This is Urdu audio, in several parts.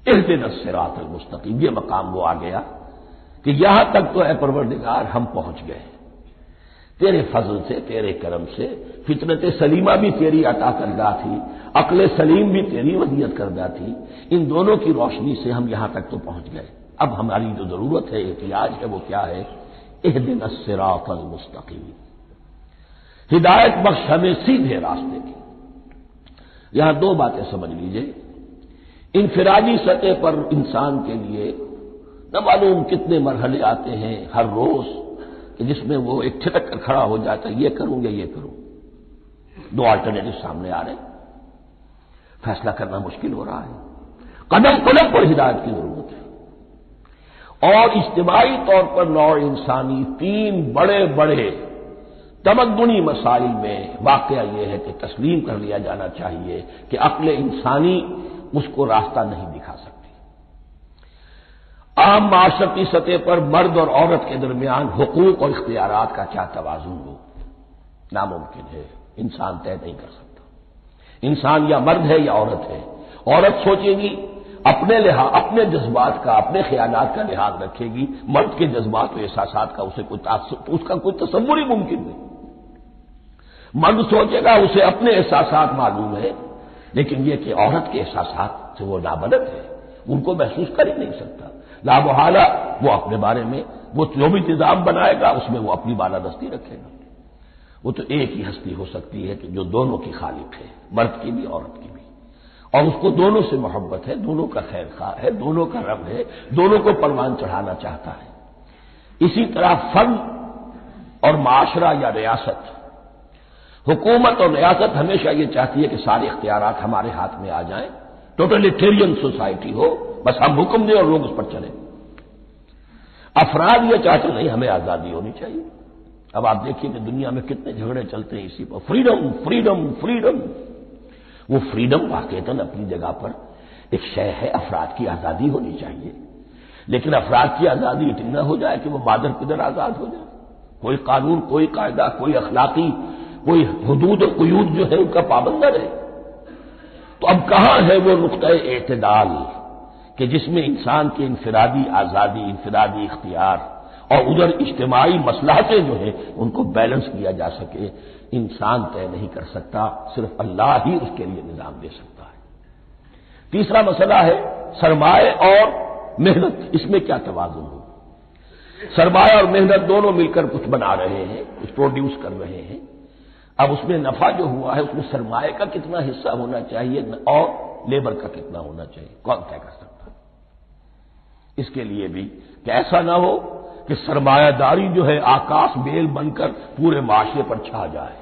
اہدنا الصراط المستقیم، یہ مقام وہ آ گیا کہ یہاں تک تو اے پروردگار ہم پہنچ گئے تیرے فضل سے، تیرے کرم سے۔ فطرت سلیمہ بھی تیری عطا کردہ تھی، عقل سلیم بھی تیری ودیعت کردہ تھی، ان دونوں کی روشنی سے ہم یہاں تک تو پہنچ گئے۔ اب ہماری جو ضرورت ہے، احتیاج ہے، وہ کیا ہے؟ اہدنا الصراط المستقیم، ہدایت بخش ہمیں سیدھے راستے کی۔ یہاں دو باتیں سمجھ لیجئے۔ انفرادی سطح پر انسان کے لیے نہ معلوم کتنے مرحلے آتے ہیں ہر روز کہ جس میں وہ ایک ٹھٹک کر کھڑا ہو جاتا ہے، یہ کروں یا یہ کروں، دو آلٹرنیٹو سامنے آ رہے ہیں، فیصلہ کرنا مشکل ہو رہا ہے۔ قدم قدم پر ہدایت کی ضرورت ہے، اور اجتماعی طور پر نوع انسانی تین بڑے بڑے تمدنی مسائل میں واقعہ یہ ہے کہ تسلیم کر لیا جانا چاہیے کہ عقل انسانی اس کو راستہ نہیں دکھا سکتی۔ عام معاشرتی سطح پر مرد اور عورت کے درمیان حقوق اور اختیارات کا کیا توازن ہو، ناممکن ہے، انسان طے نہیں کر سکتا۔ انسان یا مرد ہے یا عورت ہے۔ عورت سوچے گی اپنے جذبات کا، اپنے خیالات کا لحاظ رکھے گی، مرد کے جذبات و احساسات کا اس کا کوئی تصور ہی ممکن نہیں۔ مرد سوچے گا اسے اپنے احساسات معلوم ہے، لیکن یہ کہ عورت کے احساسات سے وہ نابلد ہے، ان کو محسوس کر ہی نہیں سکتا۔ لا محالہ وہ اپنے بارے میں وہ جو بھی نظام بنائے گا اس میں وہ اپنی بالادستی رکھے گا۔ وہ تو ایک ہی ہستی ہو سکتی ہے کہ جو دونوں کی خالق ہے، مرد کی بھی عورت کی بھی، اور اس کو دونوں سے محبت ہے، دونوں کا خیر خواہ ہے، دونوں کا رب ہے، دونوں کو پروان چڑھانا چاہتا ہے۔ اسی طرح فرد اور معاشرہ یا ریاست، حکومت اور ریاست ہمیشہ یہ چاہتی ہے کہ سارے اختیارات ہمارے ہاتھ میں آ جائیں، ٹوٹلیٹیرین سوسائٹی ہو، بس ہم حکم دیں اور لوگ اس پر چلیں۔ افراد یہ چاہتے نہیں، ہمیں آزادی ہونی چاہیے۔ اب آپ دیکھیے کہ دنیا میں کتنے جھگڑے چلتے ہیں اسی پر، فریڈم فریڈم فریڈم۔ وہ فریڈم واقعتاً اپنی جگہ پر ایک شے ہے، افراد کی آزادی ہونی چاہیے، لیکن افراد کی آزادی اتنی نہ ہو جائے کہ وہ مادر پدر آزاد ہو جائے، کوئی قانون، کوئی قاعدہ، کوئی اخلاقی کوئی حدود و قیود جو ہے ان کا پابند نہ رہے۔ تو اب کہاں ہے وہ نقطہ اعتدال کہ جس میں انسان کی انفرادی آزادی، انفرادی اختیار اور ادھر اجتماعی مصلحتیں جو ہیں ان کو بیلنس کیا جا سکے؟ انسان طے نہیں کر سکتا، صرف اللہ ہی اس کے لیے نظام دے سکتا ہے۔ تیسرا مسئلہ ہے سرمایہ اور محنت، اس میں کیا توازن ہو؟ سرمایہ اور محنت دونوں مل کر کچھ بنا رہے ہیں، کچھ پروڈیوس کر رہے ہیں۔ اب اس میں نفع جو ہوا ہے اس میں سرمایہ کا کتنا حصہ ہونا چاہیے اور لیبر کا کتنا ہونا چاہیے، کون طے کر سکتا ہے؟ اس کے لیے بھی کہ ایسا نہ ہو کہ سرمایہ داری جو ہے آکاش بیل بن کر پورے معاشرے پر چھا جائے،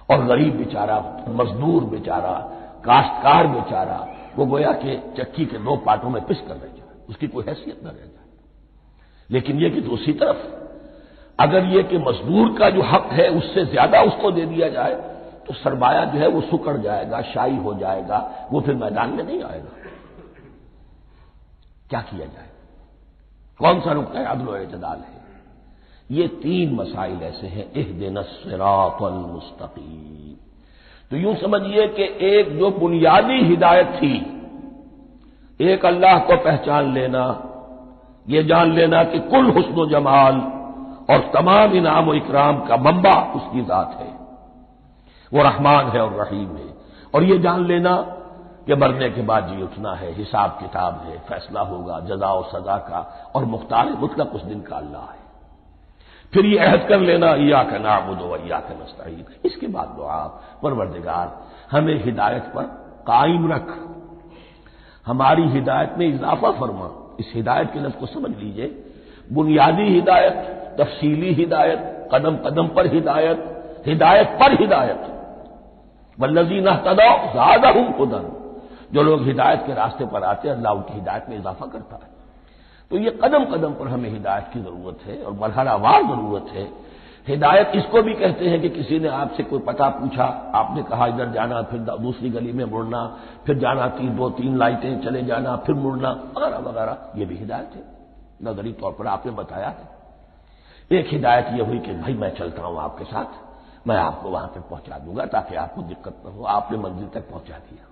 اور غریب بیچارہ، مزدور بیچارہ، کاشتکار بیچارہ وہ گویا کہ چکی کے دو پارٹوں میں پس کر رہ جائے، اس کی کوئی حیثیت نہ رہ جائے۔ لیکن یہ کہ دوسری طرف اگر یہ کہ مزدور کا جو حق ہے اس سے زیادہ اس کو دے دیا جائے تو سرمایہ جو ہے وہ سکڑ جائے گا، شائی ہو جائے گا، وہ پھر میدان میں نہیں آئے گا۔ کیا کیا جائے؟ کون سا نقطہ عدل و اعتدال ہے؟ یہ تین مسائل ایسے ہیں، اہدنا الصراط المستقیم۔ تو یوں سمجھیے کہ ایک جو بنیادی ہدایت تھی، ایک اللہ کو پہچان لینا، یہ جان لینا کہ کل حسن و جمال اور تمام انعام و اکرام کا منبع اس کی ذات ہے، وہ رحمان ہے اور رحیم ہے، اور یہ جان لینا کہ مرنے کے بعد جی اٹھنا ہے، حساب کتاب ہے، فیصلہ ہوگا جزا و سزا کا، اور مختار مطلق اس دن کا اللہ ہے۔ پھر یہ عہد کر لینا ایاک نعبد و ایاک نستعین۔ اس کے بعد دعا، پروردگار ہمیں ہدایت پر قائم رکھ، ہماری ہدایت میں اضافہ فرما۔ اس ہدایت کے لفظ کو سمجھ لیجئے، بنیادی ہدایت، تفصیلی ہدایت، قدم قدم پر ہدایت، ہدایت پر ہدایت۔ والذین اہتدوا زادہم ہدی، جو لوگ ہدایت کے راستے پر آتے ہیں اللہ ان کی ہدایت میں اضافہ کرتا ہے۔ تو یہ قدم قدم پر ہمیں ہدایت کی ضرورت ہے اور مرحلہ وار ضرورت ہے۔ ہدایت اس کو بھی کہتے ہیں کہ کسی نے آپ سے کوئی پتہ پوچھا، آپ نے کہا ادھر جانا، پھر دوسری گلی میں مڑنا، پھر جانا دو تین لائٹیں چلے جانا، پھر مڑنا، وغیرہ وغیرہ، یہ بھی ہدایت ہے، نظری طور پر آپ نے بتایا ہے۔ ایک ہدایت یہ ہوئی کہ بھائی میں چلتا ہوں آپ کے ساتھ، میں آپ کو وہاں تک پہنچا دوں گا تاکہ آپ کو دقت نہ ہو، آپ نے منزل تک پہنچا دیا۔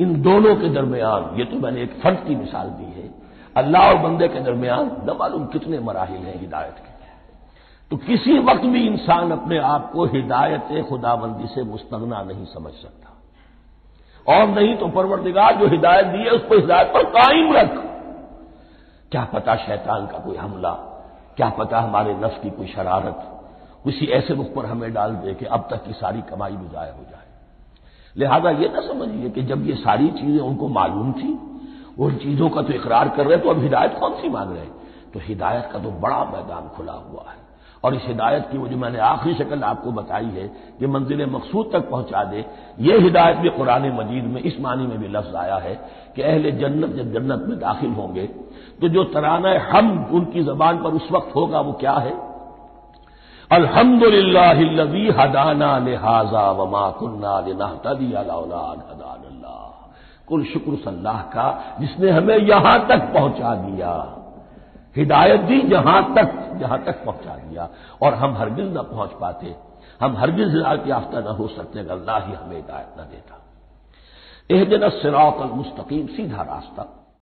ان دونوں کے درمیان، یہ تو میں نے ایک فرد کی مثال دی ہے، اللہ اور بندے کے درمیان نہ معلوم کتنے مراحل ہیں ہدایت کے۔ تو کسی وقت بھی انسان اپنے آپ کو ہدایت خداوندی سے مستغنا نہیں سمجھ سکتا، اور نہیں تو پروردگار جو ہدایت دی ہے اس کو ہدایت پر قائم رکھ۔ کیا پتا شیطان کا کوئی حملہ، کیا پتا ہمارے نفس کی کوئی شرارت کسی ایسے رخ پر ہمیں ڈال دے کہ اب تک کی ساری کمائی بھی ضائع ہو جائے۔ لہذا یہ نہ سمجھیے کہ جب یہ ساری چیزیں ان کو معلوم تھی، ان چیزوں کا تو اقرار کر رہے تو اب ہدایت کون سی مانگ رہے ہیں؟ تو ہدایت کا تو بڑا میدان کھلا ہوا ہے، اور اس ہدایت کی وہ جو میں نے آخری شکل آپ کو بتائی ہے کہ منزل مقصود تک پہنچا دے، یہ ہدایت بھی قرآن مجید میں اس معنی میں بھی لفظ آیا ہے کہ اہل جنت جب جنت میں داخل ہوں گے تو جو ترانہ حمد ان کی زبان پر اس وقت ہوگا وہ کیا ہے؟ الحمدللہ الذی ہدانا لہذا وما کنا لنہتدی لولا ان ہدانا اللہ۔ کل شکر اللہ کا جس نے ہمیں یہاں تک پہنچا دیا، ہدایت دی جہاں تک پہنچا دیا، اور ہم ہرگز نہ پہنچ پاتے، ہم ہرگز ہدایت یافتہ نہ ہو سکتے اگر اللہ ہی ہمیں ہدایت نہ دیتا۔ اہدنا الصراط المستقیم، سیدھا راستہ۔